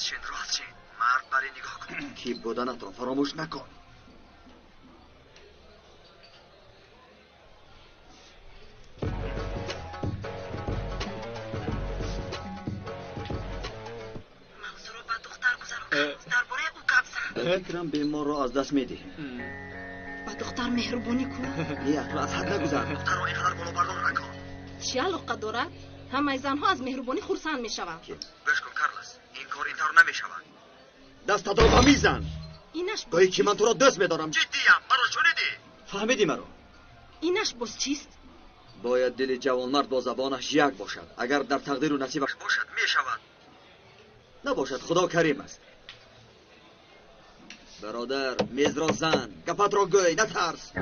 راست چین مرد برای نگاه کن. کی بودنت رو فراموش نکن. موضوع رو با دختر گذارم درباره او گپ زن. فکرم بیمار رو از دست میدی. با دختر مهربانی کن. یه اخلا از حد نگذار. دختر رو اینقدر بالا بردار نکن. چی علاقه دارد؟ همه زنها از مهربانی خرسند میشوند. بش کن کارلس، این کار اینطور نمیشود. دستت رو میزن. اینش تویی که من تو را دوست میدارم. جدیم مرا شنیدی؟ فهمیدی مرا؟ اینش باز چیست؟ باید دل جوانمرد با زبانش یک باشد. اگر در تقدیر و نصیبش باشد میشود. نباشد خدا کریم است. برادر میز را زن، گپت را گوی، نترس.